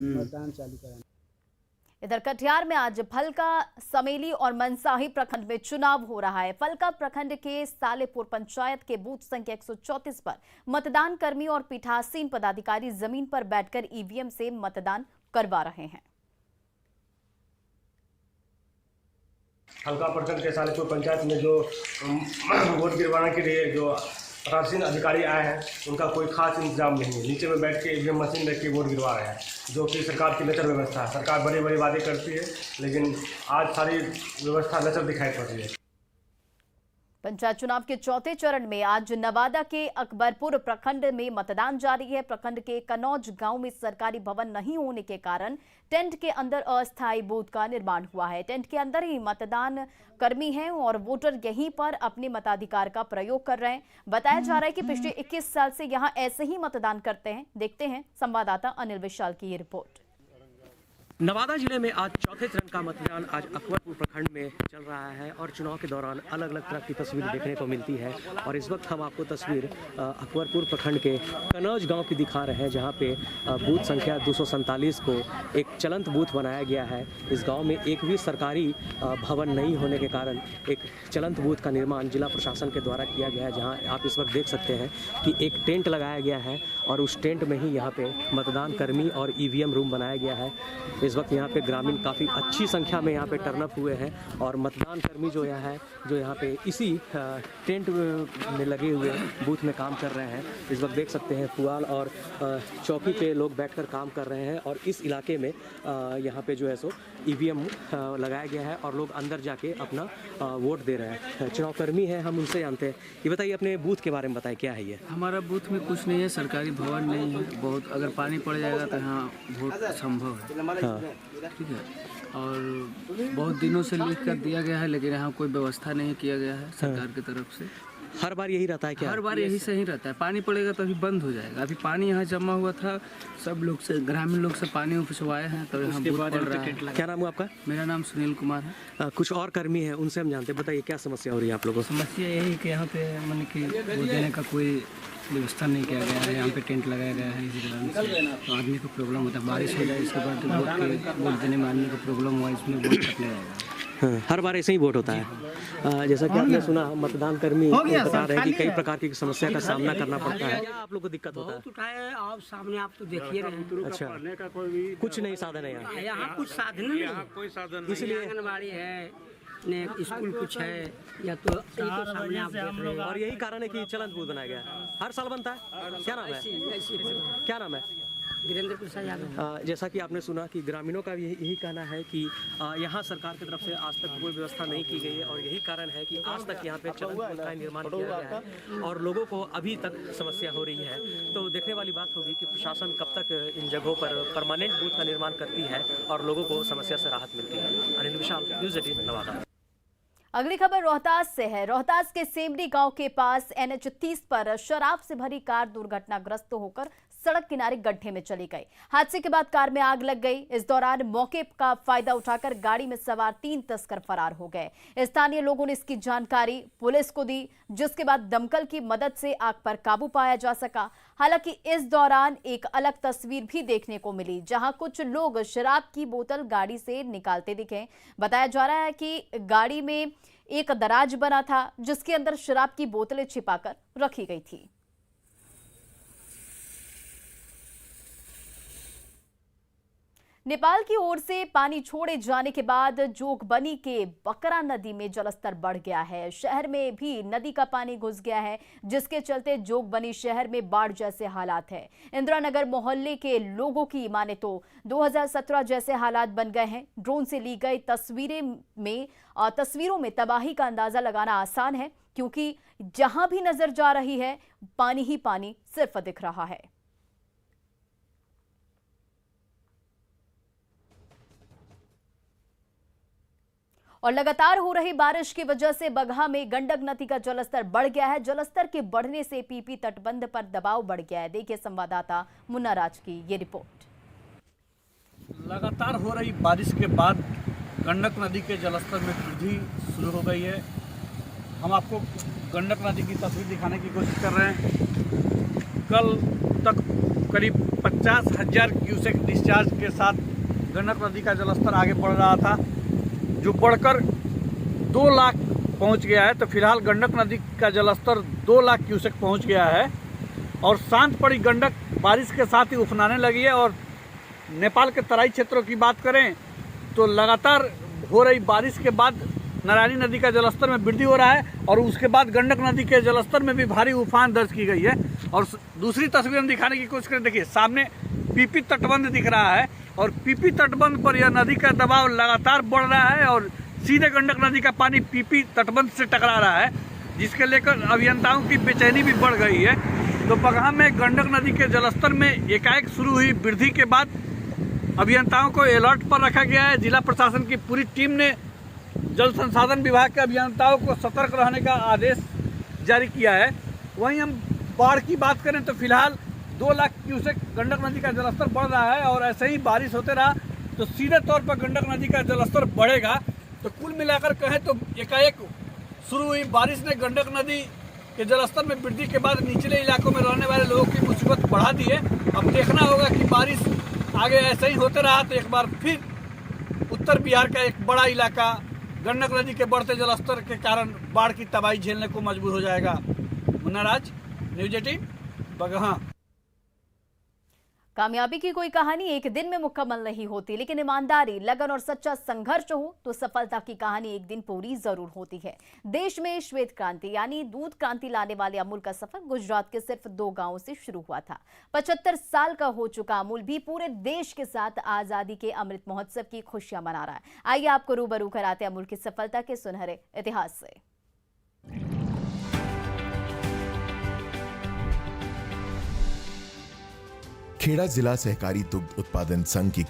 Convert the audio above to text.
मतदान चालू कराना। इधर कटिहार में आज फलका, समेली और मनसाही प्रखंड में चुनाव हो रहा है। फलका प्रखंड के सालेपुर पंचायत के बूथ संख्या 134 पर मतदान कर्मी और पीठासीन पदाधिकारी जमीन पर बैठकर ईवीएम से मतदान करवा रहे हैं। फलका प्रखंड के सालेपुर पंचायत में जो वोट गिरवाने के लिए जो पीठासीन अधिकारी आए हैं, उनका कोई खास इंतजाम नहीं है। नीचे में बैठ के ईवीएम मशीन रख के वोट गिरवा रहे हैं, जो कि सरकार की लचर व्यवस्था है। सरकार बड़े बड़े वादे करती है, लेकिन आज सारी व्यवस्था लचर दिखाई पड़ रही है। पंचायत चुनाव के चौथे चरण में आज नवादा के अकबरपुर प्रखंड में मतदान जारी है। प्रखंड के कनौज गांव में सरकारी भवन नहीं होने के कारण टेंट के अंदर अस्थायी बूथ का निर्माण हुआ है। टेंट के अंदर ही मतदान कर्मी हैं और वोटर यहीं पर अपने मताधिकार का प्रयोग कर रहे हैं। बताया जा रहा है कि पिछले 21 साल से यहां ऐसे ही मतदान करते हैं। देखते हैं संवाददाता अनिल विशाल की ये रिपोर्ट। नवादा जिले में आज चौथे चरण का मतदान आज अकबरपुर प्रखंड में चल रहा है और चुनाव के दौरान अलग अलग तरह की तस्वीर देखने को मिलती है। और इस वक्त हम आपको तस्वीर अकबरपुर प्रखंड के कनौज गांव की दिखा रहे हैं, जहां पे बूथ संख्या 247 को एक चलंत बूथ बनाया गया है। इस गांव में एक भी सरकारी भवन नहीं होने के कारण एक चलंत बूथ का निर्माण जिला प्रशासन के द्वारा किया गया है, जहाँ आप इस वक्त देख सकते हैं कि एक टेंट लगाया गया है और उस टेंट में ही यहाँ पे मतदान कर्मी और ईवीएम रूम बनाया गया है। इस वक्त यहाँ पे ग्रामीण काफ़ी अच्छी संख्या में यहाँ पे टर्नअप हुए हैं और मतदान कर्मी जो यहाँ पे इसी टेंट में लगे हुए बूथ में काम कर रहे हैं। इस वक्त देख सकते हैं पुआल और चौकी पे लोग बैठकर काम कर रहे हैं और इस इलाके में यहाँ पे जो है सो ईवीएम लगाया गया है और लोग अंदर जाके अपना वोट दे रहे हैं। चुनाव कर्मी हैं, हम उनसे जानते हैं। ये बताइए अपने बूथ के बारे में बताइए, क्या है ये? हमारा बूथ में कुछ नहीं है, सरकारी भवन नहीं है। बहुत अगर पानी पड़ जाएगा तो यहाँ वोट संभव है। हाँ, ठीक है। और बहुत दिनों से लिख कर दिया गया है, लेकिन यहाँ कोई व्यवस्था नहीं किया गया है सरकार की तरफ से। हर बार यही रहता है क्या? हर बार यही सही रहता है। पानी पड़ेगा तो अभी बंद हो जाएगा। अभी पानी यहाँ जमा हुआ था, सब लोग से ग्रामीण लोग से पानी उठवाए हैं, तो यहाँ बूथ पड़ रहा है। क्या नाम है आपका? मेरा नाम सुनील कुमार है। कुछ और कर्मी हैं, उनसे हम जानते हैं। बताइए क्या समस्या हो रही है आप लोगों को? समस्या यही कि यहाँ पे मैंने कि वोट देने का कोई व्यवस्था नहीं किया गया है। यहाँ पे टेंट लगाया गया है, इसी कारण से तो आदमी को प्रॉब्लम होता है। बारिश हो जाए इसके बाद वोट देने में आदमी को प्रॉब्लम हुआ, इसमें वोट कटने जाएगा। हाँ, हर बार ऐसे ही वोट होता है। जैसा कि आपने सुना, मतदान कर्मी बता रहे हैं कि कई प्रकार की समस्या का सामना करना पड़ता है। क्या आप लोग को दिक्कत होता है? उठाए आप सामने आप तो देखिए रहे हैं। अच्छा, कुछ नहीं साधन है यहाँ? यहाँ कुछ साधन नहीं, इसलिए आंगनबाड़ी है ने स्कूल कुछ है या तो सामने आप देख रहे हैं। और यही कारण है कि चलंत बूथ बनाया गया है। हर साल बनता है। क्या नाम है? क्या नाम है? वीरेंद्र प्रसाद यादव। जैसा कि आपने सुना कि ग्रामीणों का भी यही कहना है कि यहाँ सरकार की तरफ से आज तक कोई व्यवस्था नहीं की गई है और यही कारण है कि आज तक यहाँ पे चलंत बूथ का निर्माण किया गया है और लोगों को अभी तक समस्या हो रही है। तो देखने वाली बात होगी कि प्रशासन कब तक इन जगहों पर परमानेंट बूथ का निर्माण करती है और लोगों को समस्या से राहत मिलती है। अनिल विशाल, न्यूज़ 18 नवादा। अगली खबर रोहतास से है। रोहतास के सेमरी गांव के पास NH 30 पर शराब से भरी कार दुर्घटनाग्रस्त होकर सड़क किनारे गड्ढे में चली गई। हादसे के बाद कार में आग लग गई। इस दौरान मौके का फायदा उठाकर गाड़ी में सवार 3 तस्कर फरार हो गए। स्थानीय लोगों ने इसकी जानकारी पुलिस को दी, जिसके बाद दमकल की मदद से आग पर काबू पाया जा सका। हालांकि इस दौरान एक अलग तस्वीर भी देखने को मिली, जहां कुछ लोग शराब की बोतल गाड़ी से निकालते दिखे। बताया जा रहा है कि गाड़ी में एक दराज बना था, जिसके अंदर शराब की बोतलें छिपाकर रखी गई थी। नेपाल की ओर से पानी छोड़े जाने के बाद जोगबनी के बकरा नदी में जलस्तर बढ़ गया है। शहर में भी नदी का पानी घुस गया है, जिसके चलते जोगबनी शहर में बाढ़ जैसे हालात है। इंदिरानगर मोहल्ले के लोगों की माने तो 2017 जैसे हालात बन गए हैं। ड्रोन से ली गई तस्वीरों में तबाही का अंदाजा लगाना आसान है, क्योंकि जहां भी नजर जा रही है पानी ही पानी सिर्फ दिख रहा है। और लगातार हो रही बारिश की वजह से बगहा में गंडक नदी का जलस्तर बढ़ गया है। जलस्तर के बढ़ने से पीपी तटबंध पर दबाव बढ़ गया है। देखिए संवाददाता मुन्ना राज की ये रिपोर्ट। लगातार हो रही बारिश के बाद गंडक नदी के जलस्तर में वृद्धि शुरू हो गई है। हम आपको गंडक नदी की तस्वीर दिखाने की कोशिश कर रहे हैं। कल तक करीब 50,000 क्यूसेक डिस्चार्ज के साथ गंडक नदी का जलस्तर आगे बढ़ रहा था, जो बढ़कर 2 लाख पहुंच गया है। तो फिलहाल गंडक नदी का जलस्तर 2 लाख क्यूसेक पहुंच गया है और शांत पड़ी गंडक बारिश के साथ ही उफनाने लगी है। और नेपाल के तराई क्षेत्रों की बात करें तो लगातार हो रही बारिश के बाद नारायणी नदी का जलस्तर में वृद्धि हो रहा है और उसके बाद गंडक नदी के जलस्तर में भी भारी उफान दर्ज की गई है। और दूसरी तस्वीर हम दिखाने की कोशिश करें, देखिए सामने पीपी तटबंध दिख रहा है और पीपी तटबंध पर यह नदी का दबाव लगातार बढ़ रहा है और सीधे गंडक नदी का पानी पीपी तटबंध से टकरा रहा है, जिसके लेकर अभियंताओं की बेचैनी भी बढ़ गई है। तो बगहा में गंडक नदी के जलस्तर में एकाएक शुरू हुई वृद्धि के बाद अभियंताओं को अलर्ट पर रखा गया है। जिला प्रशासन की पूरी टीम ने जल संसाधन विभाग के अभियंताओं को सतर्क रहने का आदेश जारी किया है। वहीं हम बाढ़ की बात करें तो फिलहाल 2 लाख क्यूसेक गंडक नदी का जलस्तर बढ़ रहा है और ऐसे ही बारिश होते रहा तो सीधे तौर पर गंडक नदी का जलस्तर बढ़ेगा। तो कुल मिलाकर कहें तो एकाएक शुरू हुई बारिश ने गंडक नदी के जलस्तर में वृद्धि के बाद निचले इलाकों में रहने वाले लोगों की मुसीबत बढ़ा दी है। अब देखना होगा कि बारिश आगे ऐसे ही होते रहा तो एक बार फिर उत्तर बिहार का एक बड़ा इलाका गंडक नदी के बढ़ते जलस्तर के कारण बाढ़ की तबाही झेलने को मजबूर हो जाएगा। मुन्ना राज, न्यूज़ 18, बगहा। कामयाबी की कोई कहानी एक दिन में मुकम्मल नहीं होती, लेकिन ईमानदारी, लगन और सच्चा संघर्ष हो तो सफलता की कहानी एक दिन पूरी जरूर होती है। देश में श्वेत क्रांति यानी दूध क्रांति लाने वाले अमूल का सफर गुजरात के सिर्फ 2 गांवों से शुरू हुआ था। 75 साल का हो चुका अमूल भी पूरे देश के साथ आजादी के अमृत महोत्सव की खुशियां मना रहा है। आइए आपको रूबरू कराते अमूल की सफलता के सुनहरे इतिहास से। खेड़ा जिला सहकारी दुग्ध उत्पादन संघ की